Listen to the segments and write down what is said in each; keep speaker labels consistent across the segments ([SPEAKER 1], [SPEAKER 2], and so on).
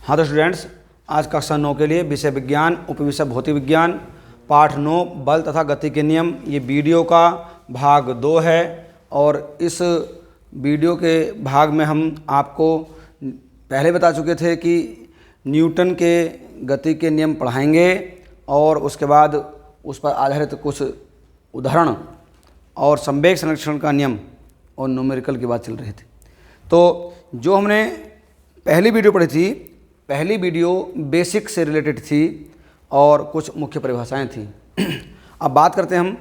[SPEAKER 1] हाँ तो स्टूडेंट्स, आज कक्षा 9 के लिए विषय विज्ञान उपविषय भौतिक विज्ञान पाठ 9 बल तथा गति के नियम, ये वीडियो का भाग 2 है। और इस वीडियो के भाग में हम आपको पहले बता चुके थे कि न्यूटन के गति के नियम पढ़ाएंगे और उसके बाद उस पर आधारित कुछ उदाहरण और संवेग संरक्षण का नियम और न्यूमेरिकल की बात चल रही थी। तो जो हमने पहली वीडियो पढ़ी थी, पहली वीडियो बेसिक से रिलेटेड थी और कुछ मुख्य परिभाषाएं थी। अब बात करते हैं हम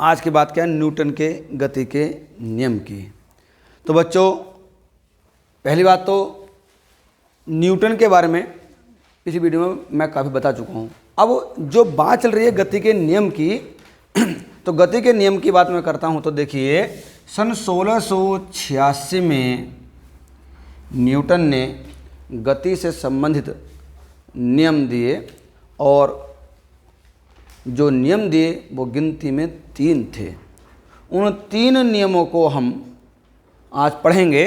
[SPEAKER 1] आज की बात क्या है, न्यूटन के गति के नियम की। तो बच्चों, पहली बात तो न्यूटन के बारे में पिछली वीडियो में मैं काफ़ी बता चुका हूँ। अब जो बात चल रही है गति के नियम की, तो गति के नियम की बात मैं करता हूँ। तो देखिए, सन 1686 में न्यूटन ने गति से संबंधित नियम दिए और जो नियम दिए वो गिनती में 3 थे। उन 3 नियमों को हम आज पढ़ेंगे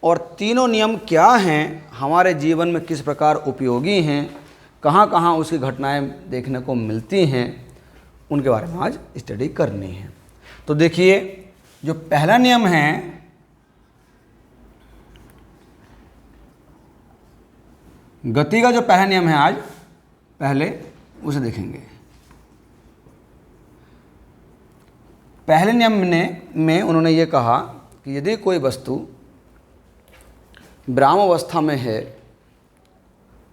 [SPEAKER 1] और तीनों नियम क्या हैं, हमारे जीवन में किस प्रकार उपयोगी हैं, कहाँ कहाँ उसकी घटनाएं देखने को मिलती हैं, उनके बारे में आज स्टडी करनी है। तो देखिए, जो पहला नियम है, गति का जो पहला नियम है, आज पहले उसे देखेंगे। पहले नियम में उन्होंने ये कहा कि यदि कोई वस्तु विराम अवस्था में है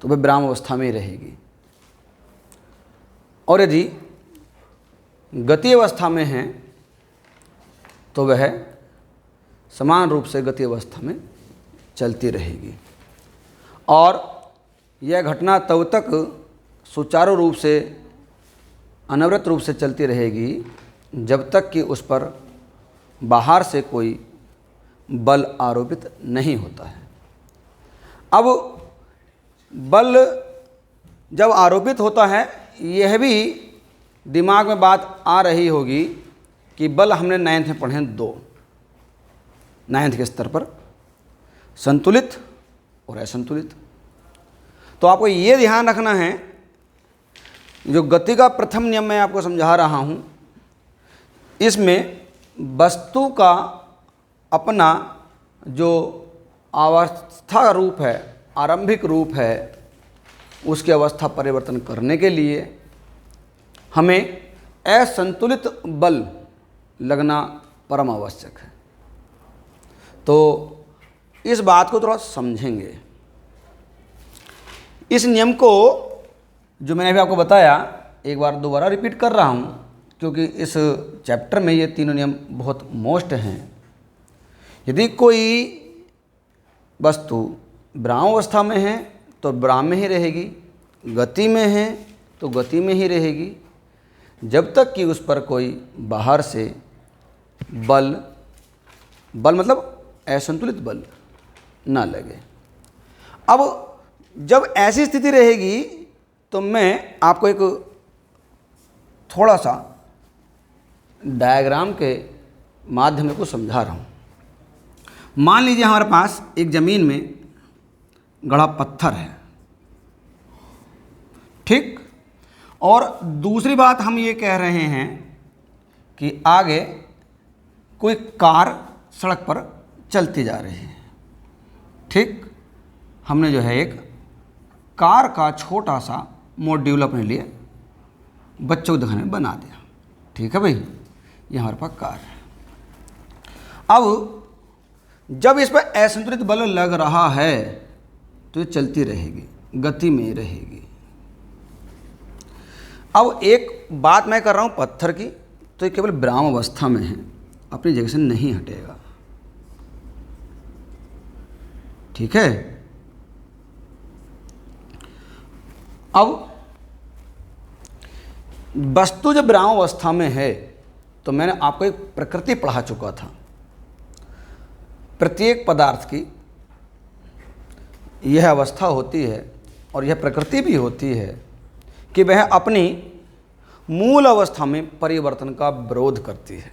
[SPEAKER 1] तो वह विराम अवस्था में ही रहेगी, और यदि गति अवस्था में है तो वह समान रूप से गति अवस्था में चलती रहेगी। और यह घटना तब तक सुचारू रूप से अनवरत रूप से चलती रहेगी जब तक कि उस पर बाहर से कोई बल आरोपित नहीं होता है। अब बल जब आरोपित होता है, यह भी दिमाग में बात आ रही होगी कि बल हमने 9th में पढ़े हैं 2, 9th के स्तर पर, संतुलित और असंतुलित। तो आपको ये ध्यान रखना है, जो गति का प्रथम नियम मैं आपको समझा रहा हूँ, इसमें वस्तु का अपना जो अवस्था रूप है, आरंभिक रूप है, उसकी अवस्था परिवर्तन करने के लिए हमें असंतुलित बल लगना परम आवश्यक है। तो इस बात को थोड़ा समझेंगे। इस नियम को जो मैंने अभी आपको बताया, एक बार दोबारा रिपीट कर रहा हूँ क्योंकि इस चैप्टर में ये तीनों नियम बहुत मोस्ट हैं। यदि कोई वस्तु विराम अवस्था में है तो विराम में ही रहेगी, गति में है तो गति में ही रहेगी, जब तक कि उस पर कोई बाहर से बल मतलब असंतुलित बल ना लगे। अब जब ऐसी स्थिति रहेगी तो मैं आपको एक थोड़ा सा डायग्राम के माध्यम से कुछ समझा रहा हूँ। मान लीजिए हमारे पास एक ज़मीन में गड़ा पत्थर है, ठीक। और दूसरी बात हम ये कह रहे हैं कि आगे कोई कार सड़क पर चलती जा रही है, ठीक। हमने जो है एक कार का छोटा सा मॉड्यूल अपने लिए बच्चों को दिखाने में बना दिया, ठीक है भाई। ये हमारे पास कार है। अब जब इस पर असंतुलित बल लग रहा है तो ये चलती रहेगी, गति में रहेगी। अब एक बात मैं कर रहा हूँ पत्थर की, तो ये केवल विराम अवस्था में है, अपनी जगह से नहीं हटेगा, ठीक है। अब वस्तु जब विराम अवस्था में है तो मैंने आपको एक प्रकृति पढ़ा चुका था। प्रत्येक पदार्थ की यह अवस्था होती है और यह प्रकृति भी होती है कि वह अपनी मूल अवस्था में परिवर्तन का विरोध करती है।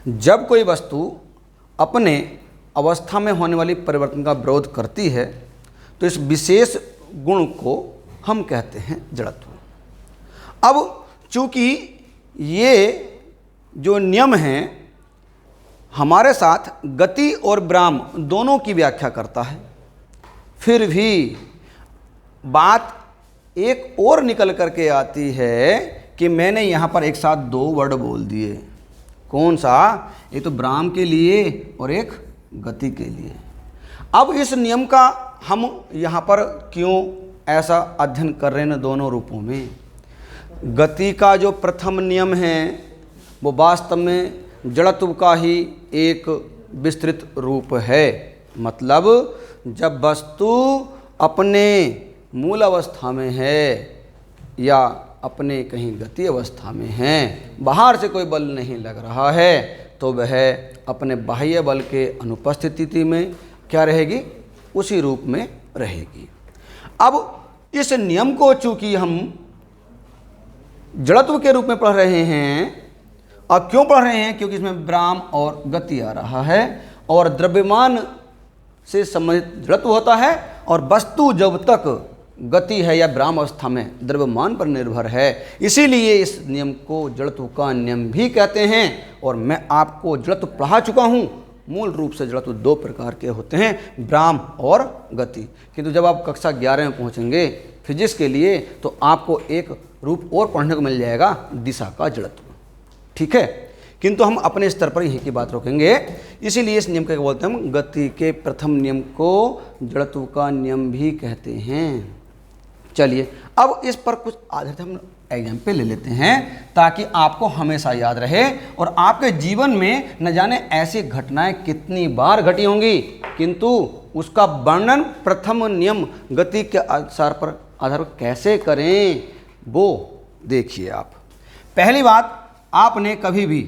[SPEAKER 1] जब कोई वस्तु अपने अवस्था में होने वाली परिवर्तन का विरोध करती है तो इस विशेष गुण को हम कहते हैं जड़त्व। अब चूंकि ये जो नियम हैं हमारे साथ गति और विराम दोनों की व्याख्या करता है, फिर भी बात एक और निकल करके आती है कि मैंने यहाँ पर एक साथ दो वर्ड बोल दिए। कौन सा? एक तो विराम के लिए और एक गति के लिए। अब इस नियम का हम यहाँ पर क्यों ऐसा अध्ययन कर रहे हैं दोनों रूपों में? गति का जो प्रथम नियम है वो वास्तव में जड़त्व का ही एक विस्तृत रूप है। मतलब जब वस्तु अपने मूल अवस्था में है या अपने कहीं गति अवस्था में है, बाहर से कोई बल नहीं लग रहा है, तो वह अपने बाह्य बल के अनुपस्थिति में क्या रहेगी? उसी रूप में रहेगी। अब इस नियम को चूंकि हम जड़त्व के रूप में पढ़ रहे हैं, और क्यों पढ़ रहे हैं? क्योंकि इसमें विराम और गति आ रहा है, और द्रव्यमान से संबंधित जड़त्व होता है, और वस्तु जब तक गति है या विराम अवस्था में द्रव्यमान पर निर्भर है, इसीलिए इस नियम को जड़त्व का नियम भी कहते हैं। और मैं आपको जड़त्व पढ़ा चुका हूँ। मूल रूप से जड़त्व दो प्रकार के होते हैं, विराम और गति। किंतु जब आप कक्षा 11 में पहुँचेंगे फिजिक्स के लिए, तो आपको एक रूप और पढ़ने को मिल जाएगा, दिशा का जड़त्व। ठीक है, किंतु हम अपने स्तर पर यहीं की बात रोकेंगे। इसीलिए इस नियम को बोलते हैं हम गति के प्रथम नियम को जड़त्व का नियम भी कहते हैं। चलिए अब इस पर कुछ आधारित हम एग्जाम्पल ले लेते हैं, ताकि आपको हमेशा याद रहे और आपके जीवन में न जाने ऐसी घटनाएं कितनी बार घटी होंगी, किंतु उसका वर्णन प्रथम नियम गति के आधार पर कैसे करें वो देखिए आप। पहली बात, आपने कभी भी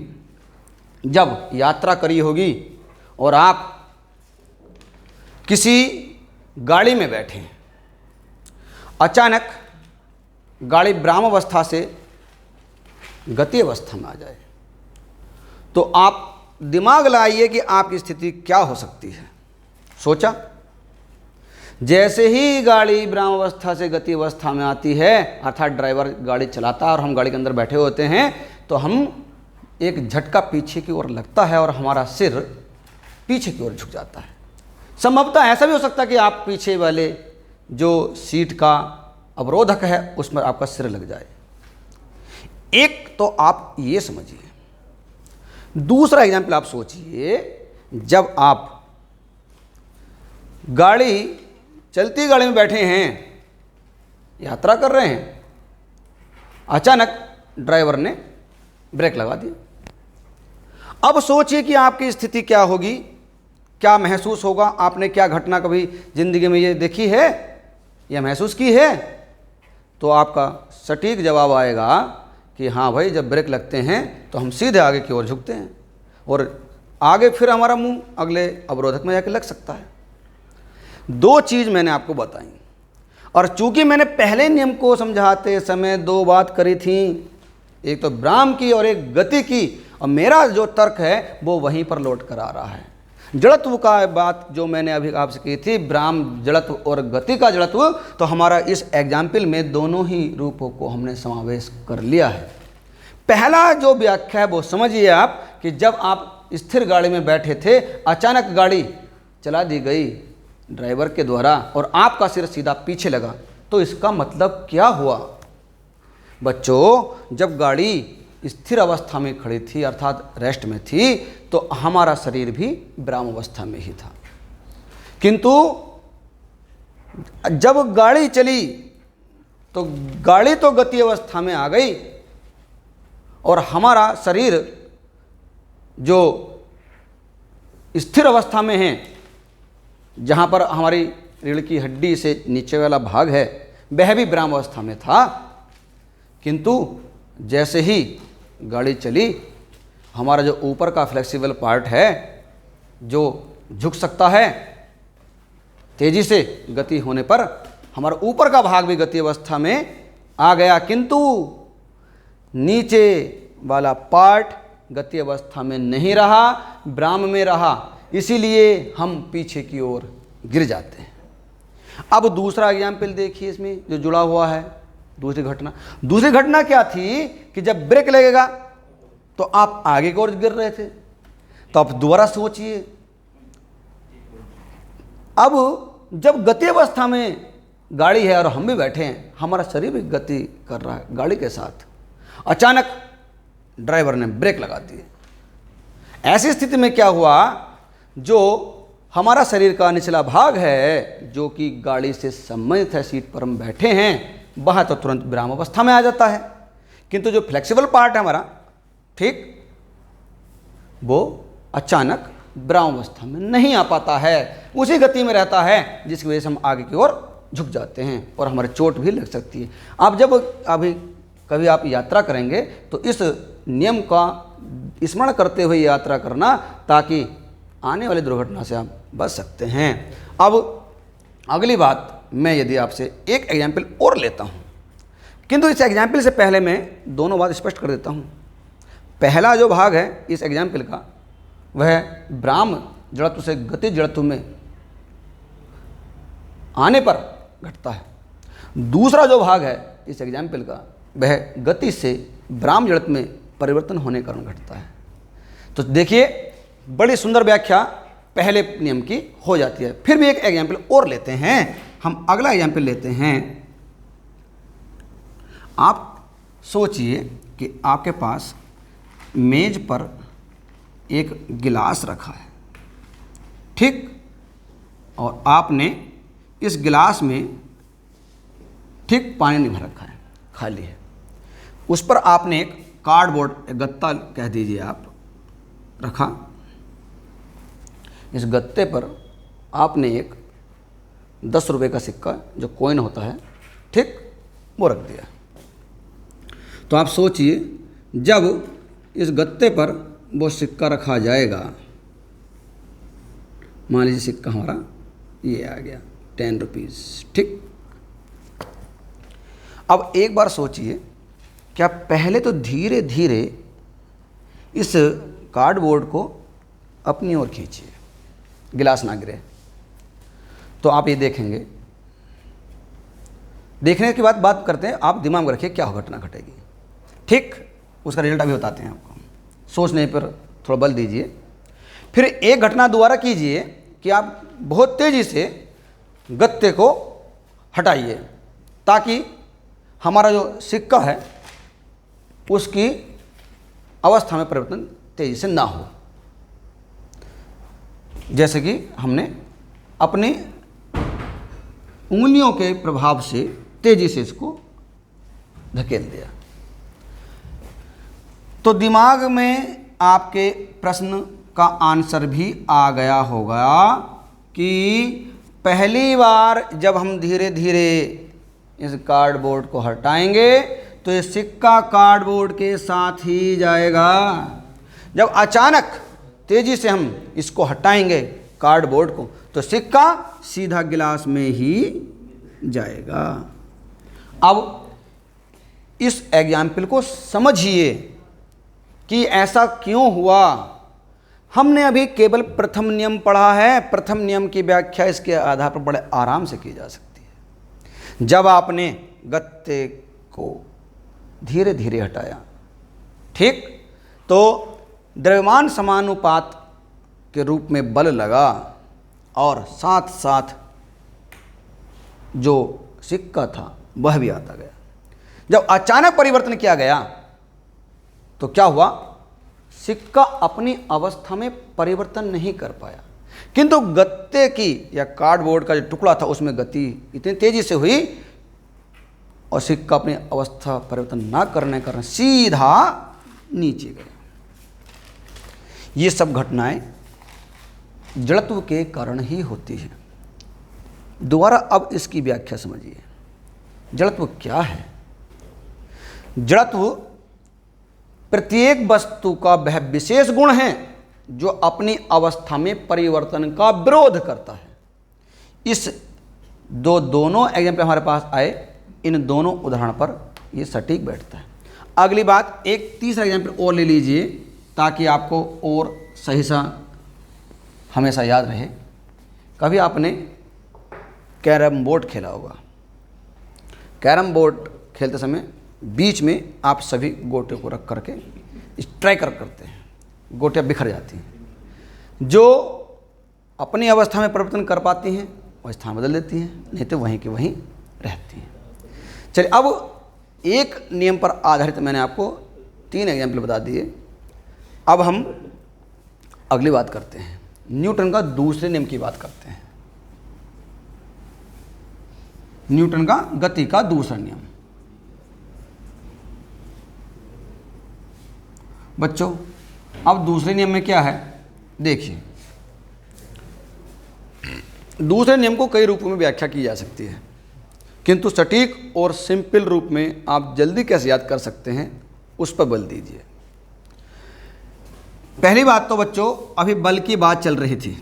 [SPEAKER 1] जब यात्रा करी होगी और आप किसी गाड़ी में बैठे, अचानक गाड़ी विराम अवस्था से गति अवस्था में आ जाए, तो आप दिमाग लाइए कि आपकी स्थिति क्या हो सकती है। सोचा? जैसे ही गाड़ी विराम अवस्था से गति अवस्था में आती है, अर्थात ड्राइवर गाड़ी चलाता है और हम गाड़ी के अंदर बैठे होते हैं, तो हम एक झटका पीछे की ओर लगता है और हमारा सिर पीछे की ओर झुक जाता है। संभवतः ऐसा भी हो सकता है कि आप पीछे वाले जो सीट का अवरोधक है उसमें आपका सिर लग जाए। एक तो आप ये समझिए। दूसरा एग्जाम्पल आप सोचिए, जब आप चलती गाड़ी में बैठे हैं, यात्रा कर रहे हैं, अचानक ड्राइवर ने ब्रेक लगा दिया। अब सोचिए कि आपकी स्थिति क्या होगी, क्या महसूस होगा। आपने क्या घटना कभी जिंदगी में ये देखी है या महसूस की है? तो आपका सटीक जवाब आएगा कि हाँ भाई, जब ब्रेक लगते हैं तो हम सीधे आगे की ओर झुकते हैं और आगे फिर हमारा मुंह अगले अवरोधक में जाके लग सकता है। दो चीज़ मैंने आपको बताई, और चूंकि मैंने पहले नियम को समझाते समय दो बात करी थी, एक तो विराम की और एक गति की, और मेरा जो तर्क है वो वहीं पर लौट कर आ रहा है। जड़त्व का बात जो मैंने अभी आपसे की थी, विराम जड़त्व और गति का जड़त्व, तो हमारा इस एग्जाम्पल में दोनों ही रूपों को हमने समावेश कर लिया है। पहला जो व्याख्या है वो समझिए आप, कि जब आप स्थिर गाड़ी में बैठे थे, अचानक गाड़ी चला दी गई ड्राइवर के द्वारा और आपका सिर सीधा पीछे लगा, तो इसका मतलब क्या हुआ? बच्चों, जब गाड़ी स्थिर अवस्था में खड़ी थी अर्थात रेस्ट में थी, तो हमारा शरीर भी विराम अवस्था में ही था। किंतु जब गाड़ी चली तो गाड़ी तो गति अवस्था में आ गई और हमारा शरीर जो स्थिर अवस्था में है, जहाँ पर हमारी रीढ़ की हड्डी से नीचे वाला भाग है, वह भी विराम अवस्था में था। किंतु जैसे ही गाड़ी चली, हमारा जो ऊपर का फ्लेक्सिबल पार्ट है जो झुक सकता है, तेजी से गति होने पर हमारा ऊपर का भाग भी गति अवस्था में आ गया, किंतु नीचे वाला पार्ट गति अवस्था में नहीं रहा, विराम में रहा। इसीलिए हम पीछे की ओर गिर जाते हैं। अब दूसरा एग्जाम्पल देखिए, इसमें जो जुड़ा हुआ है दूसरी घटना क्या थी कि जब ब्रेक लगेगा तो आप आगे की ओर गिर रहे थे। तो आप दोबारा सोचिए, अब जब गति अवस्था में गाड़ी है और हम भी बैठे हैं, हमारा शरीर भी गति कर रहा है गाड़ी के साथ, अचानक ड्राइवर ने ब्रेक लगा दी। ऐसी स्थिति में क्या हुआ, जो हमारा शरीर का निचला भाग है जो कि गाड़ी से संबंधित है, सीट पर हम बैठे हैं, वह तो तुरंत विराम अवस्था में आ जाता है, किंतु जो फ्लेक्सिबल पार्ट है हमारा, ठीक, वो अचानक विराम अवस्था में नहीं आ पाता है, उसी गति में रहता है, जिसकी वजह से हम आगे की ओर झुक जाते हैं और हमारे चोट भी लग सकती है। आप जब अभी कभी आप यात्रा करेंगे तो इस नियम का स्मरण करते हुए यात्रा करना, ताकि आने वाली दुर्घटना से आप बच सकते हैं। अब अगली बात, मैं यदि आपसे एक एग्जाम्पल और लेता हूँ, किंतु इस एग्जाम्पल से पहले मैं दोनों बात स्पष्ट कर देता हूँ। पहला जो भाग है इस एग्जाम्पल का, वह विराम जड़त्व से गति जड़त्व में आने पर घटता है। दूसरा जो भाग है इस एग्जाम्पल का, वह गति से विराम जड़त्व में परिवर्तन होने के कारण घटता है। तो देखिए, बड़ी सुंदर व्याख्या पहले नियम की हो जाती है। फिर भी एक एग्जाम्पल और लेते हैं, हम अगला एग्जाम्पल लेते हैं। आप सोचिए कि आपके पास मेज पर एक गिलास रखा है, ठीक, और आपने इस गिलास में ठीक पानी नहीं भर रखा है, खाली है। उस पर आपने एक कार्डबोर्ड, गत्ता कह दीजिए आप, रखा। इस गत्ते पर आपने एक 10 रुपये का सिक्का, जो कॉइन होता है, ठीक, वो रख दिया। तो आप सोचिए, जब इस गत्ते पर वो सिक्का रखा जाएगा, मान लीजिए सिक्का हमारा ये आ गया 10 रुपीज़, ठीक। अब एक बार सोचिए, क्या पहले तो धीरे धीरे इस कार्डबोर्ड को अपनी ओर खींचिए, गिलास ना गिरे। तो आप ये देखेंगे, देखने के बाद बात करते हैं, आप दिमाग में रखिए क्या घटना घटेगी, ठीक। उसका रिजल्ट अभी बताते हैं आपको, सोचने पर थोड़ा बल दीजिए। फिर एक घटना दोबारा कीजिए कि आप बहुत तेज़ी से गत्ते को हटाइए, ताकि हमारा जो सिक्का है उसकी अवस्था में परिवर्तन तेज़ी से ना हो। जैसे कि हमने अपनी उंगलियों के प्रभाव से तेज़ी से इसको धकेल दिया। तो दिमाग में आपके प्रश्न का आंसर भी आ गया होगा कि पहली बार जब हम धीरे धीरे इस कार्डबोर्ड को हटाएंगे तो ये सिक्का कार्डबोर्ड के साथ ही जाएगा। जब अचानक तेजी से हम इसको हटाएंगे कार्डबोर्ड को, तो सिक्का सीधा गिलास में ही जाएगा। अब इस एग्जाम्पल को समझिए कि ऐसा क्यों हुआ। हमने अभी केवल प्रथम नियम पढ़ा है। प्रथम नियम की व्याख्या इसके आधार पर बड़े आराम से की जा सकती है। जब आपने गत्ते को धीरे धीरे हटाया, ठीक, तो द्रव्यमान समानुपात के रूप में बल लगा और साथ साथ जो सिक्का था वह भी आता गया। जब अचानक परिवर्तन किया गया तो क्या हुआ, सिक्का अपनी अवस्था में परिवर्तन नहीं कर पाया, किंतु गत्ते की या कार्डबोर्ड का जो टुकड़ा था उसमें गति इतनी तेजी से हुई और सिक्का अपनी अवस्था परिवर्तन ना करने के कारण सीधा नीचे गया। ये सब घटनाएं जड़त्व के कारण ही होती है। दोबारा अब इसकी व्याख्या समझिए। जड़त्व क्या है? जड़त्व प्रत्येक वस्तु का वह विशेष गुण है जो अपनी अवस्था में परिवर्तन का विरोध करता है। इस दोनों एग्जाम्पल हमारे पास आए, इन दोनों उदाहरण पर ये सटीक बैठता है। अगली बात, एक तीसरा एग्जाम्पल और ले लीजिए ताकि आपको और सही सा हमेशा याद रहे। कभी आपने कैरम बोर्ड खेला होगा। कैरम बोर्ड खेलते समय बीच में आप सभी गोटे को रख करके स्ट्राइकर करते हैं, गोटियाँ बिखर जाती हैं। जो अपनी अवस्था में परिवर्तन कर पाती हैं वो स्थान बदल देती हैं, नहीं तो वहीं की वहीं रहती हैं। चलिए, अब एक नियम पर आधारित मैंने आपको 3 एग्जाम्पल बता दिए। अब हम अगली बात करते हैं, न्यूटन का दूसरे नियम की बात करते हैं। न्यूटन का गति का दूसरा नियम। बच्चों, अब दूसरे नियम में क्या है, देखिए। दूसरे नियम को कई रूपों में व्याख्या की जा सकती है, किंतु सटीक और सिंपल रूप में आप जल्दी कैसे याद कर सकते हैं उस पर बल दीजिए। पहली बात तो बच्चों, अभी बल की बात चल रही थी।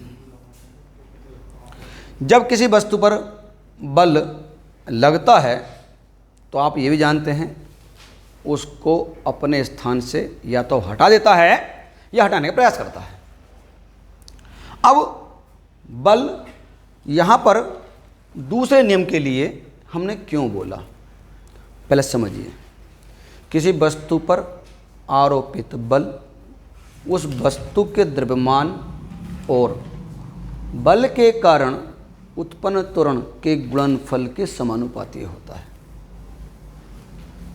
[SPEAKER 1] जब किसी वस्तु पर बल लगता है तो आप ये भी जानते हैं उसको अपने स्थान से या तो हटा देता है या हटाने का प्रयास करता है। अब बल यहाँ पर दूसरे नियम के लिए हमने क्यों बोला, पहले समझिए। किसी वस्तु पर आरोपित बल उस वस्तु के द्रव्यमान और बल के कारण उत्पन्न त्वरण के गुणनफल के समानुपाती होता है।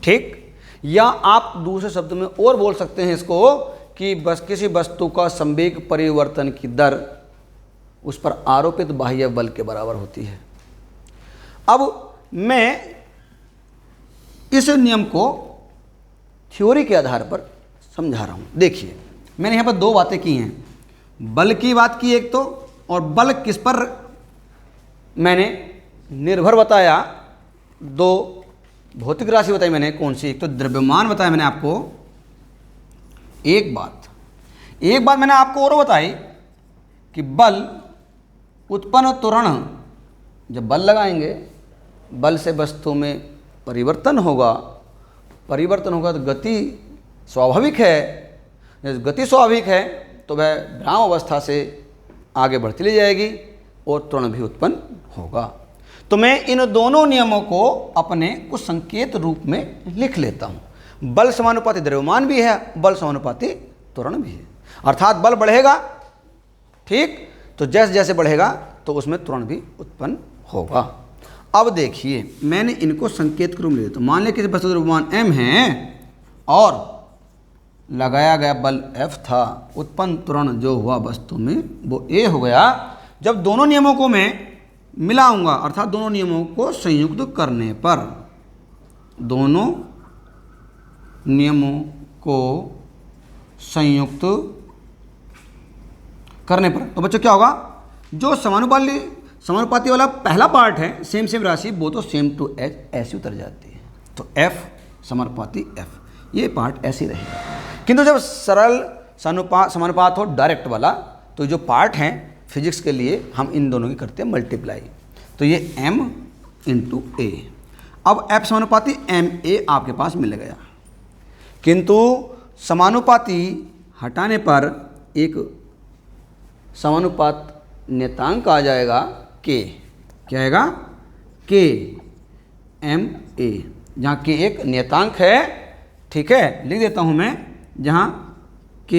[SPEAKER 1] ठीक, या आप दूसरे शब्द में और बोल सकते हैं इसको कि बस किसी वस्तु का संवेग परिवर्तन की दर उस पर आरोपित बाह्य बल के बराबर होती है। अब मैं इस नियम को थ्योरी के आधार पर समझा रहा हूँ। देखिए, मैंने यहाँ पर 2 बातें की हैं, बल की बात की एक तो, और बल किस पर मैंने निर्भर बताया, 2 भौतिक राशि बताई मैंने। कौन सी? एक तो द्रव्यमान बताया मैंने आपको। एक बात मैंने आपको और बताई कि बल उत्पन्न त्वरण, जब बल लगाएंगे बल से वस्तु में परिवर्तन होगा तो गति स्वाभाविक है। जब गति स्वाभाविक है तो वह विराम अवस्था से आगे बढ़ती ले जाएगी और त्वरण भी उत्पन्न होगा। तो मैं इन दोनों नियमों को अपने कुछ संकेत रूप में लिख लेता हूँ। बल समानुपाती द्रव्यमान भी है, बल समानुपाती त्वरण भी है। अर्थात बल बढ़ेगा, ठीक, तो जैसे जैसे बढ़ेगा तो उसमें त्वरण भी उत्पन्न होगा। अब देखिए, मैंने इनको संकेत के रूप में ले लेता हूँ। मान लिया किसी वस्तु द्रव्यमान m है और लगाया गया बल F था, उत्पन्न त्वरण जो हुआ वस्तु में वो A हो गया। जब दोनों नियमों को मैं मिलाऊंगा, अर्थात दोनों नियमों को संयुक्त करने पर, दोनों नियमों को संयुक्त करने पर, तो बच्चों क्या होगा, जो समानुपाती वाला पहला पार्ट है, सेम राशि, वो तो सेम टू एच ऐसी उतर जाती है। तो F समानुपाती F, ये पार्ट ऐसे ही रहेगा। किंतु जब सरल समानुपात हो डायरेक्ट वाला, तो जो पार्ट हैं फिजिक्स के लिए हम इन दोनों की करते हैं मल्टीप्लाई, तो ये m इंटू ए। अब F समानुपाती ma आपके पास मिल गया, किंतु समानुपाती हटाने पर एक समानुपात नियतांक आ जाएगा k। क्या आएगा? k ma, जहाँ k एक नियतांक है, ठीक है, लिख देता हूँ मैं, जहाँ k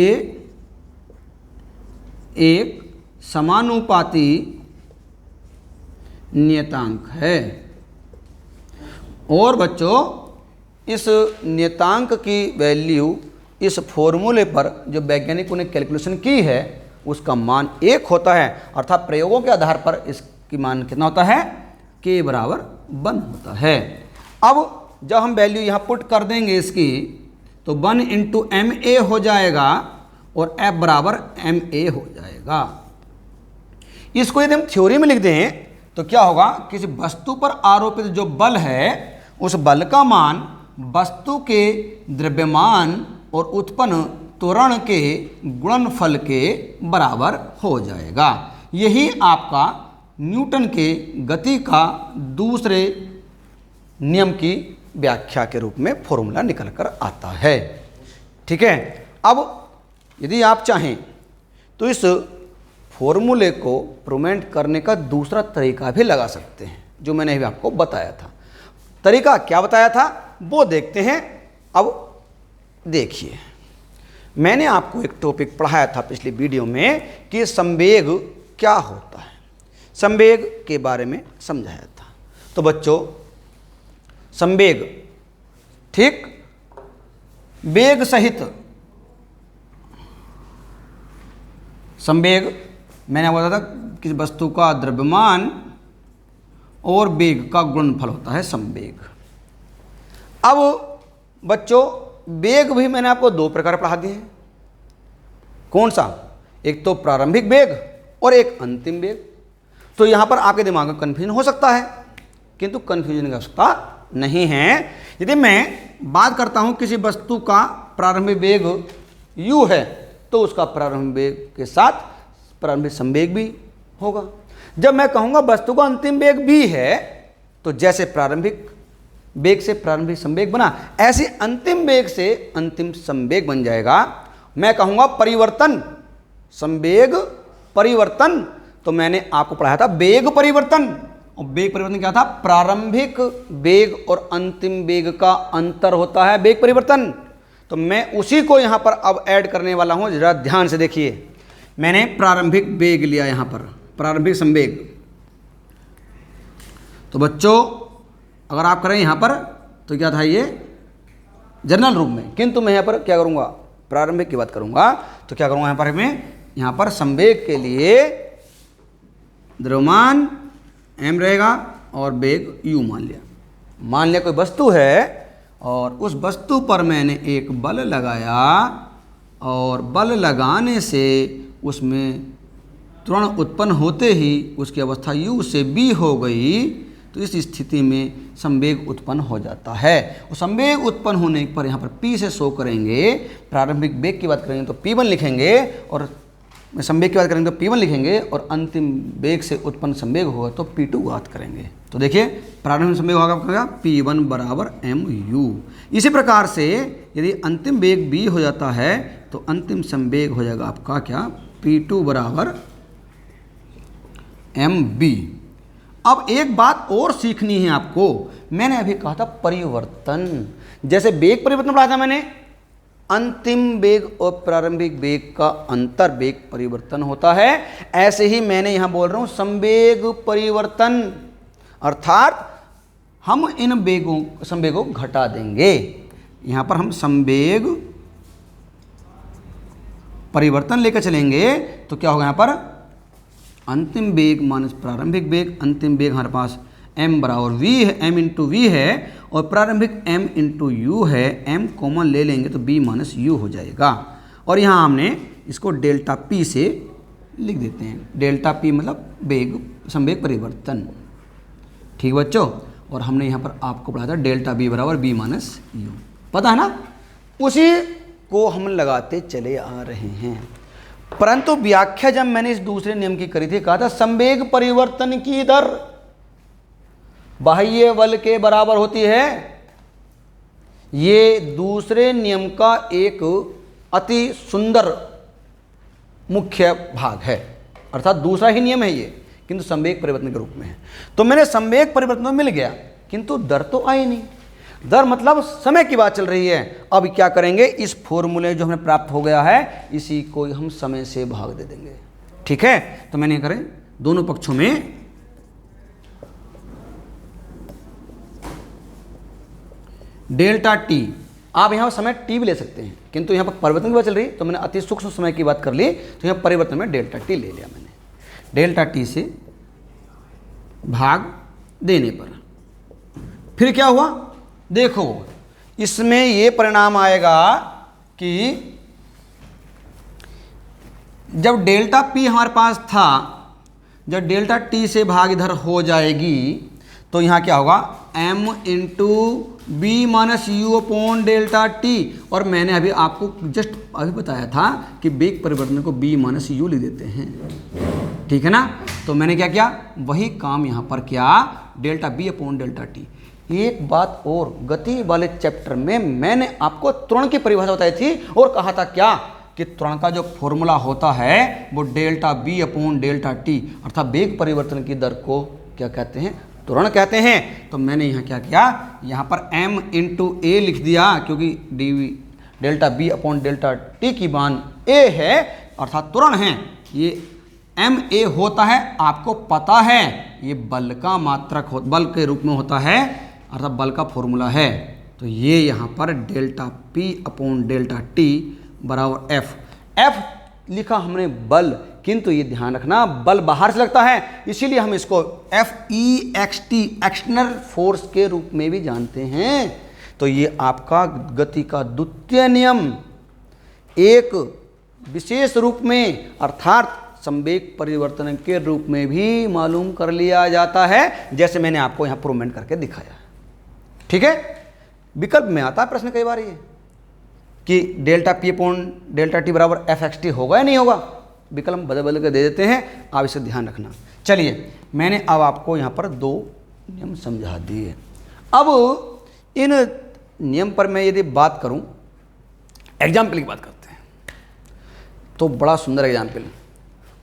[SPEAKER 1] एक समानुपाती नियतांक है। और बच्चों, इस नियतांक की वैल्यू इस फॉर्मूले पर जो वैज्ञानिकों ने कैलकुलेशन की है उसका मान 1 होता है। अर्थात प्रयोगों के आधार पर इसकी मान कितना होता है? k बराबर 1 होता है। अब जब हम वैल्यू यहाँ पुट कर देंगे इसकी, तो 1 इंटू ma हो जाएगा और F बराबर ma हो जाएगा। इसको यदि हम थ्योरी में लिख दें तो क्या होगा, किसी वस्तु पर आरोपित जो बल है उस बल का मान वस्तु के द्रव्यमान और उत्पन्न त्वरण के गुणनफल के बराबर हो जाएगा। यही आपका न्यूटन के गति का दूसरे नियम की व्याख्या के रूप में फॉर्मूला निकल कर आता है। ठीक है, अब यदि आप चाहें तो इस फॉर्मूले को प्रूवेंट करने का दूसरा तरीका भी लगा सकते हैं। जो मैंने अभी आपको बताया था। तरीका क्या बताया था वो देखते हैं। अब देखिए, मैंने आपको एक टॉपिक पढ़ाया था पिछली वीडियो में कि संवेग क्या होता है, संवेग के बारे में समझाया था। तो बच्चों, संवेग, ठीक, वेग सहित संवेग, मैंने आपको बताया था किसी वस्तु का द्रव्यमान और वेग का गुणनफल होता है संवेग। अब बच्चों, वेग भी मैंने आपको दो प्रकार पढ़ा दिए हैं। कौन सा? एक तो प्रारंभिक वेग और एक अंतिम वेग। तो यहां पर आपके दिमाग में कन्फ्यूजन हो सकता है, किंतु कन्फ्यूजन की आवश्यकता नहीं है। यदि मैं बात करता हूं किसी वस्तु का प्रारंभिक वेग u है, तो उसका प्रारंभिक वेग के साथ प्रारंभिक संवेग भी होगा। जब मैं कहूंगा वस्तु का अंतिम वेग भी है, तो जैसे प्रारंभिक वेग से प्रारंभिक संवेग बना, ऐसे अंतिम वेग से अंतिम संवेग बन जाएगा। मैं कहूंगा परिवर्तन, संवेग परिवर्तन, तो मैंने आपको पढ़ाया था वेग परिवर्तन। और वेग परिवर्तन क्या था? प्रारंभिक वेग और अंतिम वेग का अंतर होता है वेग परिवर्तन। तो मैं उसी को यहां पर अब ऐड करने वाला हूं। जरा ध्यान से देखिए, मैंने प्रारंभिक वेग लिया यहां पर, प्रारंभिक संवेग। तो बच्चों, अगर आप करें यहां पर तो क्या था ये जनरल रूप में, किंतु मैं यहां पर क्या करूंगा? प्रारंभिक की बात करूंगा। तो क्या करूंगा यहां पर? मैं यहां पर संवेग के लिए द्रव्यमान m रहेगा और वेग u मान लिया। मान लिया कोई वस्तु है और उस वस्तु पर मैंने एक बल लगाया और बल लगाने से उसमें त्वरण उत्पन्न होते ही उसकी अवस्था u से b हो गई। तो इस स्थिति में संवेग उत्पन्न हो जाता है। और संवेग उत्पन्न होने पर यहाँ पर P से शो करेंगे। प्रारंभिक वेग की बात करेंगे तो P1 लिखेंगे, और संवेग की बात करेंगे तो P1 लिखेंगे, और अंतिम वेग से उत्पन्न संवेग होगा तो P2 बात करेंगे। तो देखिए, प्रारंभिक संवेग होगा P1 बराबर mu। इसी प्रकार से यदि अंतिम वेग B हो जाता है तो अंतिम संवेग हो जाएगा आपका क्या? P2 बराबर mb। अब एक बात और सीखनी है आपको। मैंने अभी कहा था परिवर्तन, जैसे वेग परिवर्तन पढ़ा था मैंने, अंतिम वेग और प्रारंभिक वेग का अंतर वेग परिवर्तन होता है। ऐसे ही मैंने यहां बोल रहा हूं संवेग परिवर्तन, अर्थात हम इन वेगों संवेगों को घटा देंगे। यहां पर हम संवेग परिवर्तन लेकर चलेंगे तो क्या होगा? यहां पर अंतिम वेग माइनस प्रारंभिक वेग। अंतिम वेग हमारे पास m बराबर v है, m इंटू वी है, और प्रारंभिक m इंटू यू है। m कॉमन ले लेंगे तो b माइनस यू हो जाएगा। और यहाँ हमने इसको डेल्टा p से लिख देते हैं। डेल्टा p मतलब वेग, संवेग परिवर्तन। ठीक बच्चों? और हमने यहाँ पर आपको पढ़ाया था डेल्टा b बराबर b माइनस यू, पता है ना? उसी को हम लगाते चले आ रहे हैं। परंतु व्याख्या जब मैंने इस दूसरे नियम की करी थी, कहा था संवेग परिवर्तन की दर बाह्य बल के बराबर होती है। ये दूसरे नियम का एक अति सुंदर मुख्य भाग है, अर्थात दूसरा ही नियम है ये, किंतु संवेग परिवर्तन के रूप में है। तो मैंने संवेग परिवर्तन तो मिल गया, किंतु दर तो आई नहीं। दर मतलब समय की बात चल रही है। अब क्या करेंगे? इस फॉर्मूले जो हमें प्राप्त हो गया है, इसी को हम समय से भाग दे देंगे। ठीक है? तो मैंने करें दोनों पक्षों में डेल्टा टी, आप यहां समय टी भी ले सकते हैं, किंतु यहां पर परिवर्तन की बात चल रही, तो मैंने अति सूक्ष्म समय की बात कर ली, तो यहां परिवर्तन में डेल्टा टी ले लिया मैंने। डेल्टा टी से भाग देने पर फिर क्या हुआ? देखो, इसमें ये परिणाम आएगा कि जब डेल्टा पी हमारे पास था, जब डेल्टा टी से भाग इधर हो जाएगी तो यहाँ क्या होगा? m into v minus u upon delta t. और मैंने अभी आपको जस्ट अभी बताया था कि वेग परिवर्तन को b माइनस यू लिख देते हैं। ठीक है ना? तो मैंने क्या किया? वही काम यहाँ पर किया, delta v upon delta t. एक बात और, गति वाले चैप्टर में मैंने आपको त्वरण की परिभाषा बताई थी और कहा था क्या कि त्वरण का जो फॉर्मूला होता है वो delta v upon delta t, अर्थात वेग परिवर्तन की दर को क्या कहते हैं? त्वरण कहते हैं। तो मैंने यहाँ क्या किया, यहाँ पर m इंटू ए लिख दिया, क्योंकि delta v upon delta t की मान a है, अर्थात त्वरण है। ये एम ए होता है, आपको पता है ये बल का मात्रक बल के रूप में होता है, अर्थात बल का फॉर्मूला है। तो ये यहाँ पर delta P upon delta T बराबर एफ। एफ लिखा हमने बल, किंतु ये ध्यान रखना बल बाहर से लगता है, इसीलिए हम इसको F E x T external force के रूप में भी जानते हैं। तो ये आपका गति का द्वितीय नियम एक विशेष रूप में अर्थात संवेग परिवर्तन के रूप में भी मालूम कर लिया जाता है, जैसे मैंने आपको यहाँ प्रूवमेंट करके दिखाया। ठीक है, विकल्प में आता है प्रश्न कई बार ये कि delta P upon delta T बराबर एफ एक्स टी होगा या नहीं होगा, विकल्प बदल बदल कर दे देते हैं, आप इसे ध्यान रखना। चलिए, मैंने अब आपको यहाँ पर 2 नियम समझा दिए। अब इन नियम पर मैं यदि बात करूँ, एग्जाम्पल की बात करते हैं, तो बड़ा सुंदर एग्जाम्पल।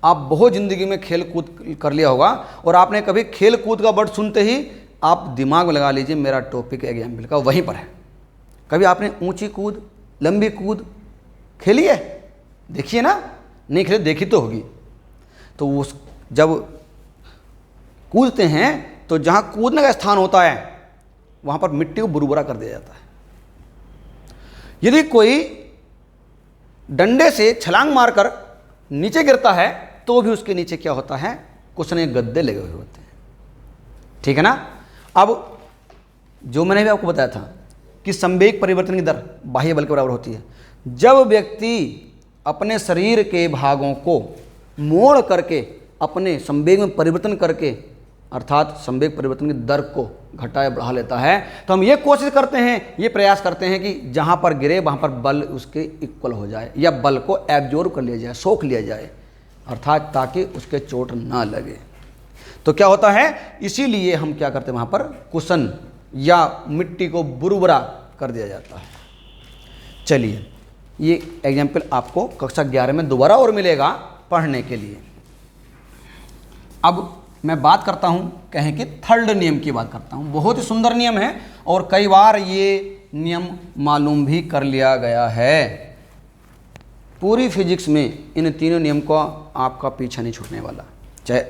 [SPEAKER 1] आप बहुत ज़िंदगी में खेल कूद कर लिया होगा, और आपने कभी खेल कूद का वर्ड सुनते ही आप दिमाग में लगा लीजिए मेरा टॉपिक एग्जाम्पल का वहीं पर है। कभी आपने ऊंची कूद, लंबी कूद खेली है? देखिए ना, नहीं खेले, देखी तो होगी। तो उस जब कूदते हैं तो जहाँ कूदने का स्थान होता है वहाँ पर मिट्टी को बुरबुरा कर दिया जाता है। यदि कोई डंडे से छलांग मारकर नीचे गिरता है तो भी उसके नीचे क्या होता है, कुछ न गद्दे लगे हुए होते हैं। ठीक है ना। अब जो मैंने भी आपको बताया था कि संवेग परिवर्तन की दर बाह्य बल के बराबर होती है। जब व्यक्ति अपने शरीर के भागों को मोड़ करके अपने संवेग में परिवर्तन करके अर्थात संवेग परिवर्तन की दर को घटाया बढ़ा लेता है, तो हम ये कोशिश करते हैं, ये प्रयास करते हैं कि जहाँ पर गिरे वहाँ पर बल उसके इक्वल हो जाए या बल को एब्जॉर्ब कर लिया जाए, सोख लिया जाए, अर्थात ताकि उसके चोट ना लगे। तो क्या होता है, इसीलिए हम क्या करते हैं, वहाँ पर कुशन या मिट्टी को बुरबुरा कर दिया जाता है। चलिए, ये एग्जाम्पल आपको कक्षा 11 में दोबारा और मिलेगा पढ़ने के लिए। अब मैं बात करता हूँ, कहें कि थर्ड नियम की बात करता हूँ। बहुत ही सुंदर नियम है और कई बार ये नियम मालूम भी कर लिया गया है। पूरी फिजिक्स में इन तीनों नियम को आपका पीछा नहीं छूटने वाला, चाहे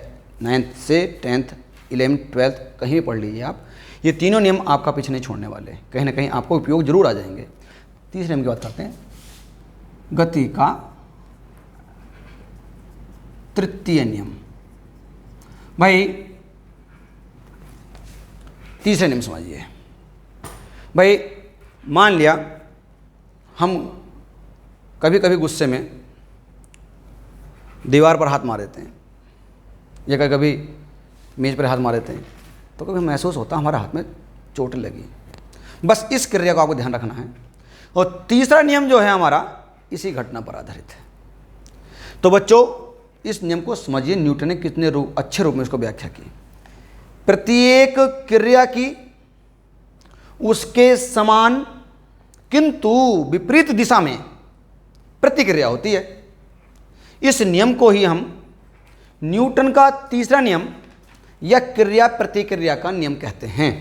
[SPEAKER 1] 9th से 10th 11th 12th कहीं भी पढ़ लीजिए आप, ये तीनों नियम आपका पीछे नहीं छोड़ने वाले, कहीं ना कहीं आपको उपयोग जरूर आ जाएंगे। तीसरे नियम की बात करते हैं, गति का तृतीय नियम। भाई तीसरे नियम समझिए। भाई मान लिया हम कभी कभी गुस्से में दीवार पर हाथ मार देते हैं या कभी कभी मेज पर हाथ मार देते हैं, तो कभी महसूस होता है हमारे हाथ में चोट लगी। बस इस क्रिया को आपको ध्यान रखना है। और तीसरा नियम जो है हमारा इसी घटना पर आधारित है। तो बच्चों इस नियम को समझिए, न्यूटन ने कितने अच्छे रूप में इसको व्याख्या की। प्रत्येक क्रिया की उसके समान किंतु विपरीत दिशा में प्रतिक्रिया होती है। इस नियम को ही हम न्यूटन का तीसरा नियम या क्रिया प्रतिक्रिया का नियम कहते हैं।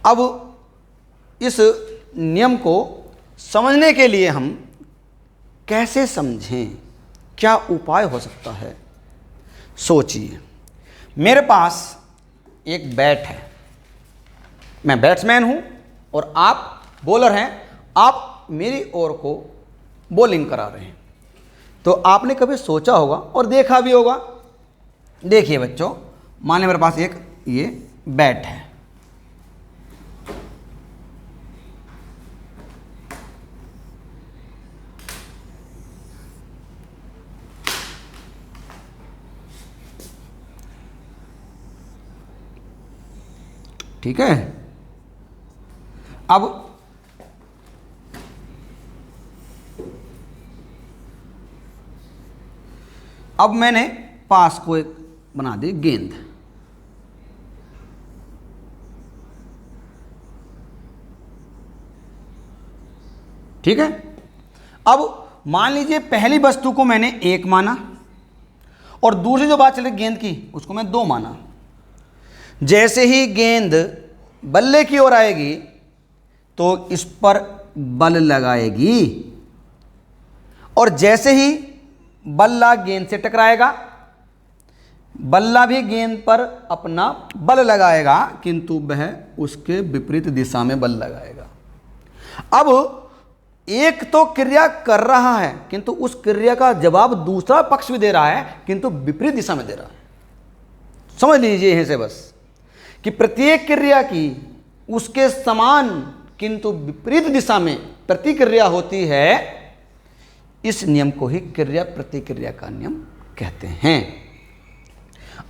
[SPEAKER 1] अब इस नियम को समझने के लिए हम कैसे समझें, क्या उपाय हो सकता है, सोचिए। मेरे पास एक बैट है, मैं बैट्समैन हूं और आप बॉलर हैं, आप मेरी ओर को बॉलिंग करा रहे हैं। तो आपने कभी सोचा होगा और देखा भी होगा। देखिए बच्चों, मान लें मेरे पास एक ये बैट है, ठीक है। अब मैंने पास को एक बना दी गेंद, ठीक है। अब मान लीजिए पहली वस्तु को मैंने 1 माना और दूसरी जो बात चल रही गेंद की उसको मैं 2 माना। जैसे ही गेंद बल्ले की ओर आएगी तो इस पर बल लगाएगी, और जैसे ही बल्ला गेंद से टकराएगा, बल्ला भी गेंद पर अपना बल लगाएगा, किंतु वह उसके विपरीत दिशा में बल लगाएगा। अब एक तो क्रिया कर रहा है, किंतु उस क्रिया का जवाब दूसरा पक्ष भी दे रहा है, किंतु विपरीत दिशा में दे रहा है। समझ लीजिए यहीं से बस कि प्रत्येक क्रिया की उसके समान किंतु विपरीत दिशा में प्रतिक्रिया होती है। इस नियम को ही क्रिया प्रतिक्रिया का नियम कहते हैं।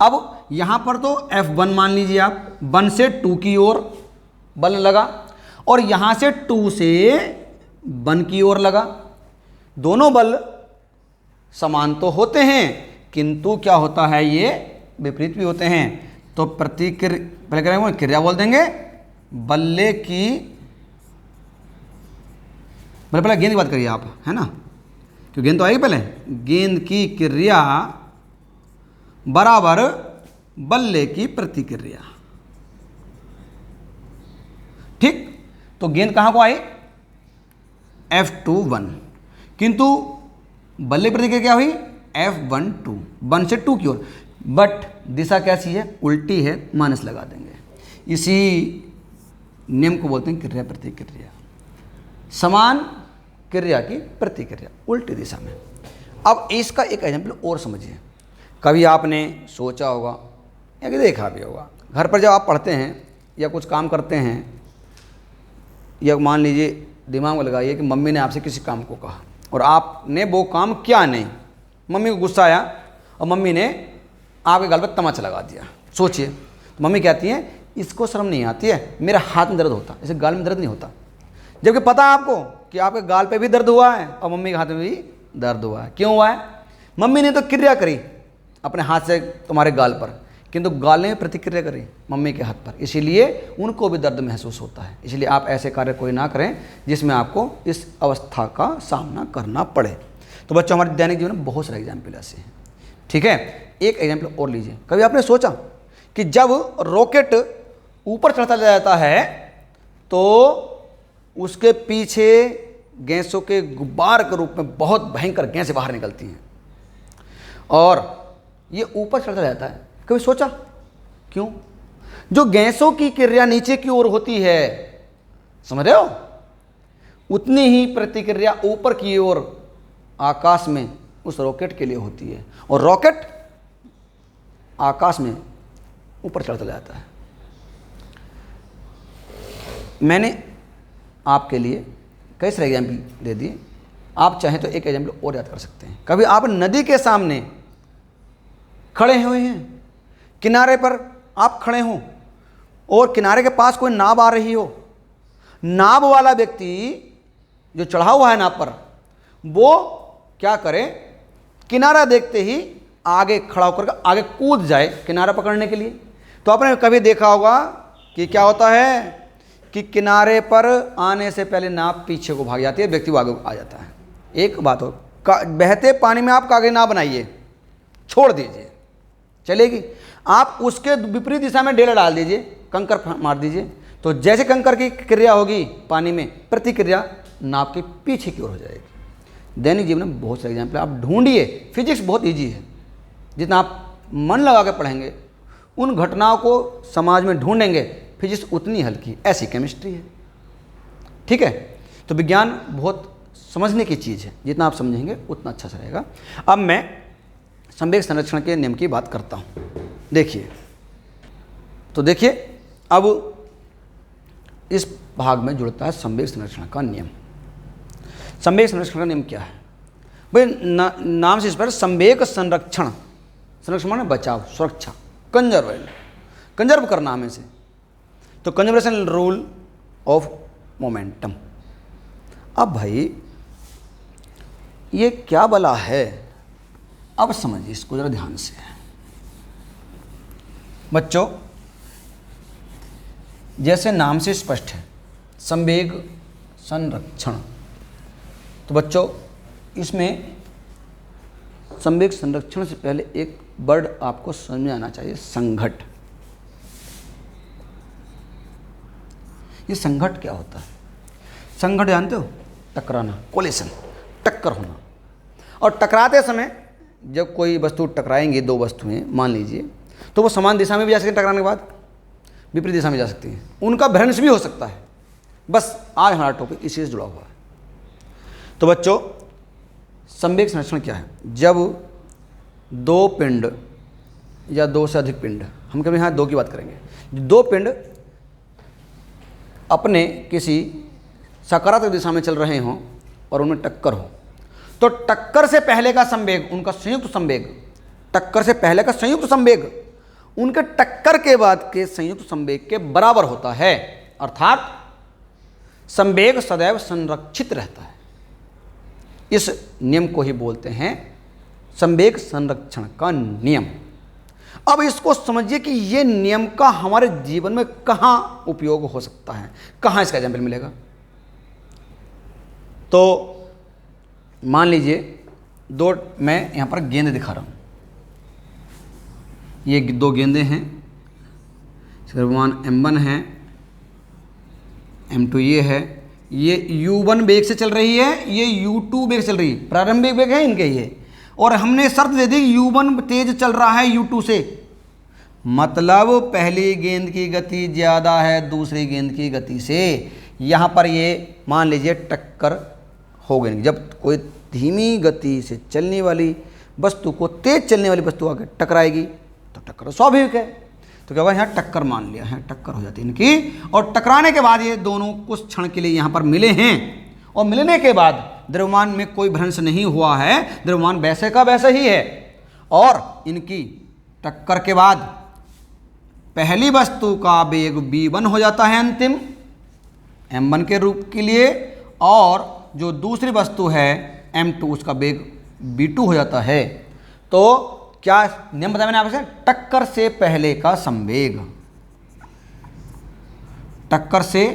[SPEAKER 1] अब यहां पर तो F1 मान लीजिए आप, 1 से 2 की ओर बल लगा, और यहां से 2 से 1 की ओर लगा। दोनों बल समान तो होते हैं, किंतु क्या होता है, ये विपरीत भी होते हैं। तो प्रतिक्रिया क्रिया बोल देंगे, बल्ले की, पहले गेंद की बात करिए आप, है ना, क्यों गेंद तो आएगी पहले। गेंद की क्रिया बराबर बल्ले की प्रतिक्रिया। ठीक, तो गेंद कहां को आई, F2 1, किंतु बल्ले की प्रतिक्रिया क्या हुई, F1 2, 1 से 2 की ओर, बट दिशा कैसी है, उल्टी है, माइनस लगा देंगे। इसी नियम को बोलते हैं क्रिया प्रतिक्रिया। समान क्रिया की प्रतिक्रिया उल्टी दिशा में। अब इसका एक एग्जाम्पल और समझिए। कभी आपने सोचा होगा या कि देखा भी होगा, घर पर जब आप पढ़ते हैं या कुछ काम करते हैं, या मान लीजिए दिमाग में लगाइए कि मम्मी ने आपसे किसी काम को कहा और आपने वो काम किया नहीं, मम्मी को गुस्सा आया और मम्मी ने आपके गाल पर तमाचा लगा दिया। सोचिए, तो मम्मी कहती हैं इसको शर्म नहीं आती है, मेरे हाथ में दर्द होता, इसे गाल में दर्द नहीं होता, जबकि पता है आपको कि आपके गाल पे भी दर्द हुआ है और मम्मी के हाथ में भी दर्द हुआ है। क्यों हुआ है, मम्मी ने तो क्रिया करी अपने हाथ से तुम्हारे गाल पर, किंतु गाल ने प्रतिक्रिया करी मम्मी के हाथ पर, इसीलिए उनको भी दर्द महसूस होता है। इसलिए आप ऐसे कार्य कोई ना करें जिसमें आपको इस अवस्था का सामना करना पड़े। तो बच्चों, हमारे दैनिक जीवन में बहुत सारे एग्जाम्पल ऐसे हैं। ठीक है, एक एग्जाम्पल और लीजिए। कभी आपने सोचा कि जब रॉकेट ऊपर चढ़ता जाता है तो उसके पीछे गैसों के गुब्बार के रूप में बहुत भयंकर गैसें बाहर निकलती हैं और ये ऊपर चढ़ता जाता है। कभी सोचा क्यों? जो गैसों की क्रिया नीचे की ओर होती है, समझ रहे हो, उतनी ही प्रतिक्रिया ऊपर की ओर आकाश में उस रॉकेट के लिए होती है, और रॉकेट आकाश में ऊपर चढ़ता जाता है। मैंने आपके लिए कई सारे एग्जाम्पल दे दिए, आप चाहें तो एक एग्जाम्पल और याद कर सकते हैं। कभी आप नदी के सामने खड़े हुए हैं, किनारे पर आप खड़े हों और किनारे के पास कोई नाव आ रही हो, नाव वाला व्यक्ति जो चढ़ा हुआ है नाव पर, वो क्या करे, किनारा देखते ही आगे खड़ा होकर आगे कूद जाए किनारा पकड़ने के लिए। तो आपने कभी देखा होगा कि क्या होता है कि किनारे पर आने से पहले नाव पीछे को भाग जाती है, व्यक्ति वो आगे आ जाता है। एक बात हो, बहते पानी में आप कागज ना बनाइए, छोड़ दीजिए, चलेगी। आप उसके विपरीत दिशा में ढेला डाल दीजिए, कंकर मार दीजिए, तो जैसे कंकर की क्रिया होगी पानी में, प्रतिक्रिया नाव के पीछे की ओर हो जाएगी। दैनिक जीवन में बहुत सारे एग्जाम्पल आप ढूंढिए। फिजिक्स बहुत ईजी है, जितना आप मन लगा के पढ़ेंगे, उन घटनाओं को समाज में ढूंढेंगे, फिजिक्स उतनी हल्की, ऐसी केमिस्ट्री है। ठीक है, तो विज्ञान बहुत समझने की चीज़ है, जितना आप समझेंगे उतना अच्छा से रहेगा। अब मैं संवेग संरक्षण के नियम की बात करता हूँ। देखिए, तो देखिए, अब इस भाग में जुड़ता है संवेग संरक्षण का नियम। संवेग संरक्षण का नियम क्या है भाई? नाम से इस पर संवेग संरक्षण, संरक्षण माने बचाव, सुरक्षा, कंजर्व करना हमें से, तो कंजर्वेशन रूल ऑफ मोमेंटम। अब भाई ये क्या बला है, अब समझिए इसको जरा ध्यान से। बच्चों, जैसे नाम से स्पष्ट है संवेग संरक्षण, तो बच्चों इसमें संवेग संरक्षण से पहले एक वर्ड आपको समझ में आना चाहिए, संघट। ये संघट क्या होता है? संघट जानते हो? टकराना, कोलिशन, टक्कर होना। और टकराते समय जब कोई वस्तु टकराएंगी, दो वस्तुएं मान लीजिए, तो वो समान दिशा में भी जा सकती हैं, टकराने के बाद विपरीत दिशा में जा सकती हैं, उनका भ्रंश भी हो सकता है। बस आज हमारा टॉपिक इसी से जुड़ा हुआ है। तो बच्चों, संवेग संरक्षण क्या है? जब दो पिंड या दो से अधिक पिंड, हम कभी यहाँ दो की बात करेंगे, दो पिंड अपने किसी सकारात्मक दिशा में चल रहे हों और उनमें टक्कर हो, तो टक्कर से पहले का संवेग, उनका संयुक्त संवेग, टक्कर से पहले का संयुक्त संवेग उनके टक्कर के बाद के संयुक्त संवेग के बराबर होता है। अर्थात संवेग सदैव संरक्षित रहता है। इस नियम को ही बोलते हैं संवेग संरक्षण का नियम। अब इसको समझिए कि ये नियम का हमारे जीवन में कहाँ उपयोग हो सकता है, कहाँ इसका एग्जाम्पल मिलेगा। तो मान लीजिए मैं यहाँ पर गेंद दिखा रहा हूँ, ये दो गेंदे हैं, द्रव्यमान m1 है, m2 ये है, ये u1 वेग से चल रही है, ये u2 वेग चल रही है, प्रारंभिक वेग है इनके ये, और हमने शर्त दे दी u1 तेज चल रहा है u2 से, मतलब पहली गेंद की गति ज़्यादा है दूसरी गेंद की गति से। यहाँ पर ये मान लीजिए टक्कर हो गई। जब कोई धीमी गति से चलने वाली वस्तु को तेज चलने वाली वस्तु आके टकराएगी तो टक्कर स्वाभाविक है। तो क्या होगा, यहाँ टक्कर मान लिया है, टक्कर हो जाती है इनकी, और टकराने के बाद ये दोनों कुछ क्षण के लिए यहाँ पर मिले हैं, और मिलने के बाद द्रव्यमान में कोई भ्रंश नहीं हुआ है, द्रव्यमान वैसे का वैसा ही है, और इनकी टक्कर के बाद पहली वस्तु का वेग v1 हो जाता है अंतिम m1 के रूप के लिए, और जो दूसरी वस्तु है m2 उसका वेग v2 हो जाता है। तो क्या नियम बताया मैंने आपसे? टक्कर से पहले का संवेग, टक्कर से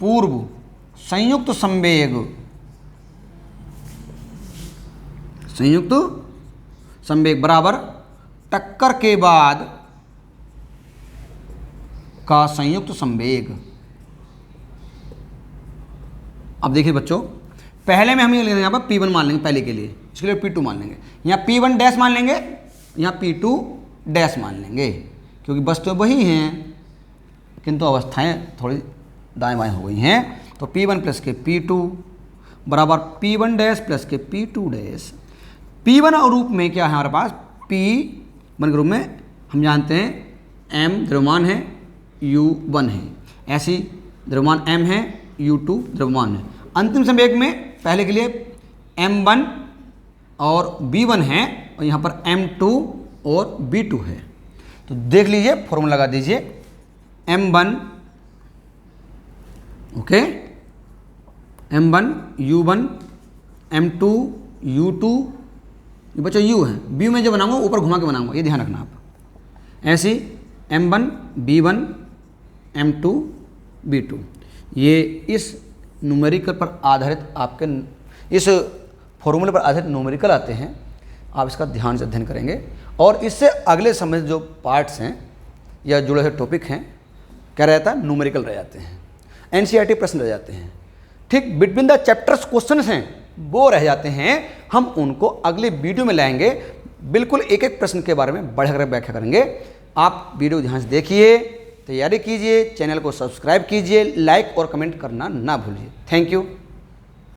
[SPEAKER 1] पूर्व संयुक्त संवेग, संयुक्त संवेग बराबर टक्कर के बाद का संयुक्त संवेग। अब देखिए बच्चों, पहले में हम ये यहाँ पर P1 मान लेंगे, पहले के लिए, इसके लिए P2 मान लेंगे, यहाँ P1 डैश मान लेंगे, यहाँ P2 डैश मान लेंगे, क्योंकि वस्तुएं वही हैं किंतु अवस्थाएं थोड़ी दाएं बाएं हो गई हैं। तो P1 प्लस के P2 बराबर P1 डैश प्लस के P2 डैश। P1 और रूप में क्या है हमारे पास? P1 के रूप में हम जानते हैं M द्रव्यमान है, U1 है, ऐसी द्रव्यमान M है, U2 द्रव्यमान है। अंतिम संवेग में पहले के लिए M1 और B1 है, और यहाँ पर M2 और B2 है। तो देख लीजिए, फॉर्मूला लगा दीजिए, M1 okay, M1 U1 M2 U2, ये बच्चों U है, B में जो बनाऊंगा ऊपर घुमा के बनाऊंगा, ये ध्यान रखना आप। ऐसे M1 B1 M2 B2, ये इस न्यूमेरिकल पर आधारित, आपके इस फॉर्मूले पर आधारित न्यूमेरिकल आते हैं। आप इसका ध्यान से अध्ययन करेंगे, और इससे अगले समय जो पार्ट्स हैं या जुड़े हुए टॉपिक हैं, क्या रहता है? न्यूमेरिकल रह जाते हैं, एनसीईआरटी प्रश्न रह जाते हैं, ठीक बिटवीन द चैप्टर्स क्वेश्चंस हैं वो रह जाते हैं। हम उनको अगले वीडियो में लाएंगे, बिल्कुल एक एक प्रश्न के बारे में बढ़कर व्याख्या करेंगे। आप वीडियो ध्यान से देखिए, तैयारी कीजिए, चैनल को सब्सक्राइब कीजिए, लाइक और कमेंट करना ना भूलिए। Thank you.